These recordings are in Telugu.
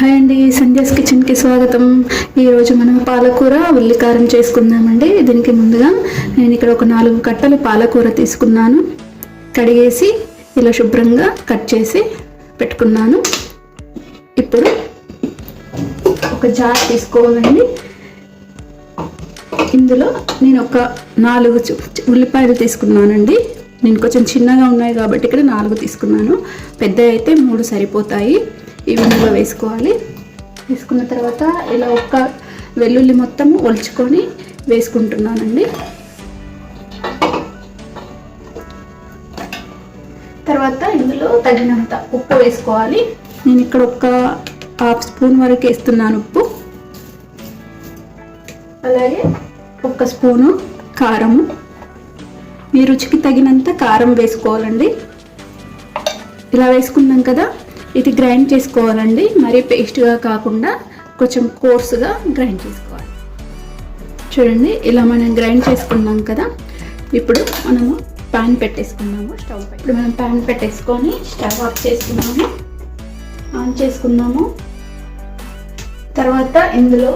హాయ్ అండి, సంధ్యాస్ కిచెన్కి స్వాగతం. ఈరోజు మనం పాలకూర ఉల్లికారం చేసుకుందామండి. దీనికి ముందుగా నేను ఇక్కడ ఒక 4 కట్టలు పాలకూర తీసుకున్నాను. కడిగేసి ఇలా శుభ్రంగా కట్ చేసి పెట్టుకున్నాను. ఇప్పుడు ఒక జార్ తీసుకోవాలండి. ఇందులో నేను ఒక 4 ఉల్లిపాయలు తీసుకున్నానండి. నేను కొంచెం చిన్నగా ఉన్నాయి కాబట్టి ఇక్కడ 4 తీసుకున్నాను. పెద్ద అయితే 3 సరిపోతాయి. ఇవి ఇందులో వేసుకోవాలి. వేసుకున్న తర్వాత ఇలా ఒక వెల్లుల్లి మొత్తం ఒలుచుకొని వేసుకుంటున్నానండి. తర్వాత ఇందులో తగినంత ఉప్పు వేసుకోవాలి. నేను ఇక్కడ ఒక 1/2 స్పూన్ వరకు వేస్తున్నాను ఉప్పు. అలాగే 1 స్పూను కారము. మీ రుచికి తగినంత కారం వేసుకోవాలండి. ఇలా వేసుకున్నాం కదా, ఇది గ్రైండ్ చేసుకోవాలండి. మరీ పేస్ట్గా కాకుండా కొంచెం కోర్సుగా గ్రైండ్ చేసుకోవాలి. చూడండి, ఇలా మనం గ్రైండ్ చేసుకున్నాం కదా. ఇప్పుడు మనము ప్యాన్ పెట్టేసుకున్నాము స్టవ్ పై. ఇప్పుడు మనం ప్యాన్ పెట్టేసుకొని స్టవ్ ఆఫ్ చేసుకున్నాము, ఆన్ చేసుకున్నాము. తర్వాత ఇందులో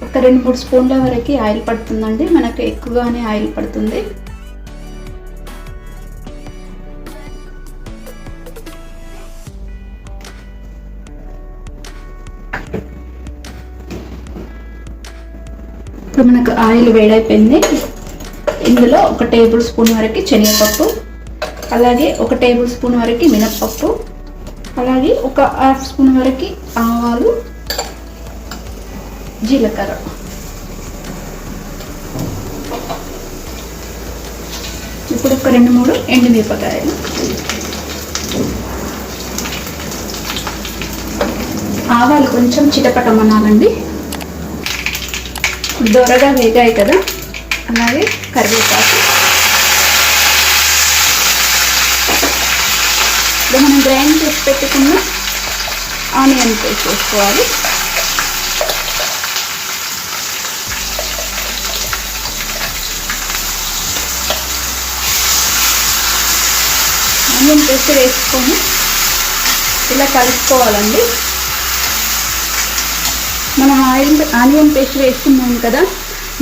ఒక 2-3 స్పూన్ల వరకు ఆయిల్ పడుతుందండి. మనకు ఎక్కువగానే ఆయిల్ పడుతుంది. ఇప్పుడు మనకు ఆయిల్ వేడైపోయింది. ఇందులో 1 టేబుల్ స్పూన్ వరకు శనగపప్పు, అలాగే 1 టేబుల్ స్పూన్ వరకు మినప్పప్పు, అలాగే ఒక 1/2 స్పూన్ వరకు ఆవాలు, జీలకర్ర. ఇప్పుడు ఒక 2-3 ఎండుమిరపకాయలు. ఆవాలు కొంచెం చిటపటమనాలండి. దొరగా వేగాయి కదా. అలాగే కరివేపాకు. ఇప్పుడు మనం గ్రైండ్ చేసి పెట్టుకున్న ఆనియన్ పేస్ట్ వేసుకోవాలి. ఆనియన్ పేస్ట్ వేసుకొని ఇలా కలుపుకోవాలండి. మనం ఆనియన్ పేస్ట్ వేసుకున్నాం కదా,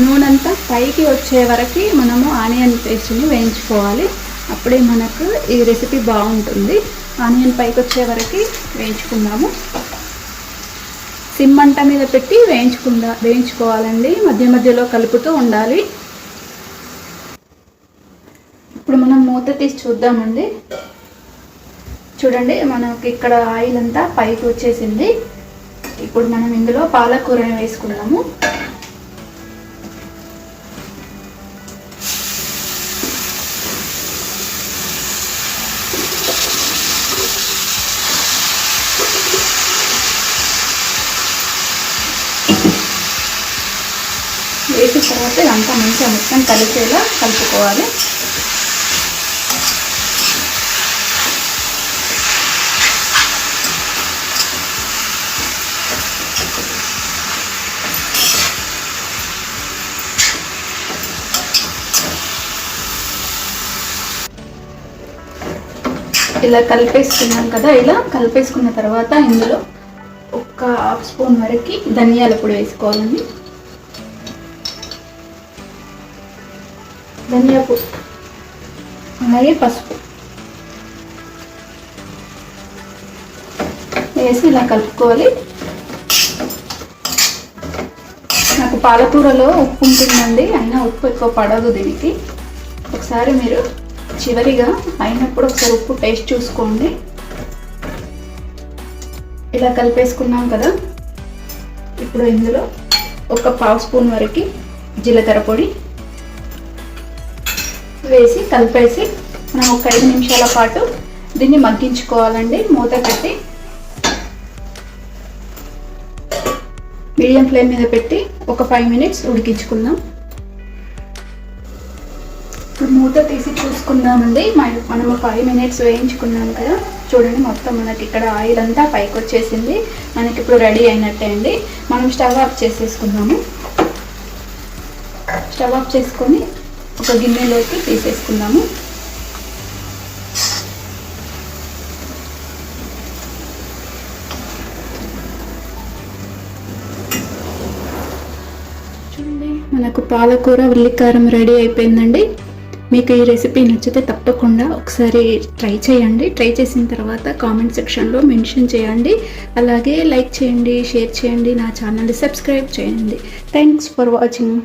నూనెంతా పైకి వచ్చే వరకు మనము ఆనియన్ పేస్ట్ని వేయించుకోవాలి. అప్పుడే మనకు ఈ రెసిపీ బాగుంటుంది. ఆనియన్ పైకి వచ్చే వరకు వేయించుకుందాము. సిమ్ మంట మీద పెట్టి వేయించుకోవాలండి. మధ్య మధ్యలో కలుపుతూ ఉండాలి. ఇప్పుడు మనం మూత తీసి చూద్దామండి. చూడండి, మనకి ఇక్కడ ఆయిల్ అంతా పైకి వచ్చేసింది. ఇప్పుడు మనం ఇందులో పాలకూరని వేసుకున్నాము. వేసిన తర్వాత ఇదంతా మంచిగా మొత్తం కలిసేలా కలుపుకోవాలి. ఇలా కలిపేసుకున్నాం కదా. ఇలా కలిపేసుకున్న తర్వాత ఇందులో ఒక 1/2 స్పూన్ వరకు ధనియాల పొడి వేసుకోవాలండి. ధనియా పొడి, అలాగే పసుపు వేసి ఇలా కలుపుకోవాలి. నాకు పాలకూరలో ఉప్పు ఉంటుందండి, అయినా ఉప్పు ఎక్కువ పడదు దీనికి. ఒకసారి మీరు చివరిగా అయినప్పుడు ఒకసారి ఉప్పు టేస్ట్ చూసుకోండి. ఇలా కలిపేసుకున్నాం కదా. ఇప్పుడు ఇందులో ఒక 1/2 స్పూన్ వరకు జీలకర్ర పొడి వేసి కలిపేసి మనం ఒక 5 నిమిషాల పాటు దీన్ని మగ్గించుకోవాలండి. మూత పెట్టి మీడియం ఫ్లేమ్ మీద పెట్టి ఒక 5 మినిట్స్ ఉడికించుకుందాం. ఇప్పుడు మూత తీసి చూసుకుందామండి. మనం ఒక 5 మినిట్స్ వేయించుకున్నాం కదా. చూడండి, మొత్తం మనకి ఇక్కడ ఆయిల్ అంతా పైకి వచ్చేసింది. మనకి ఇప్పుడు రెడీ అయినట్టే అండి. మనం స్టవ్ ఆఫ్ చేసేసుకుందాము. స్టవ్ ఆఫ్ చేసుకొని ఒక గిన్నెలోకి తీసేసుకుందాము. చూడండి, మనకు పాలకూర ఉల్లికారం రెడీ అయిపోయిందండి. మీకు ఈ రెసిపీ నచ్చితే తప్పకుండా ఒకసారి ట్రై చేయండి. ట్రై చేసిన తర్వాత కామెంట్ సెక్షన్లో మెన్షన్ చేయండి. అలాగే లైక్ చేయండి, షేర్ చేయండి, నా ఛానల్ని సబ్స్క్రైబ్ చేయండి. Thanks for watching.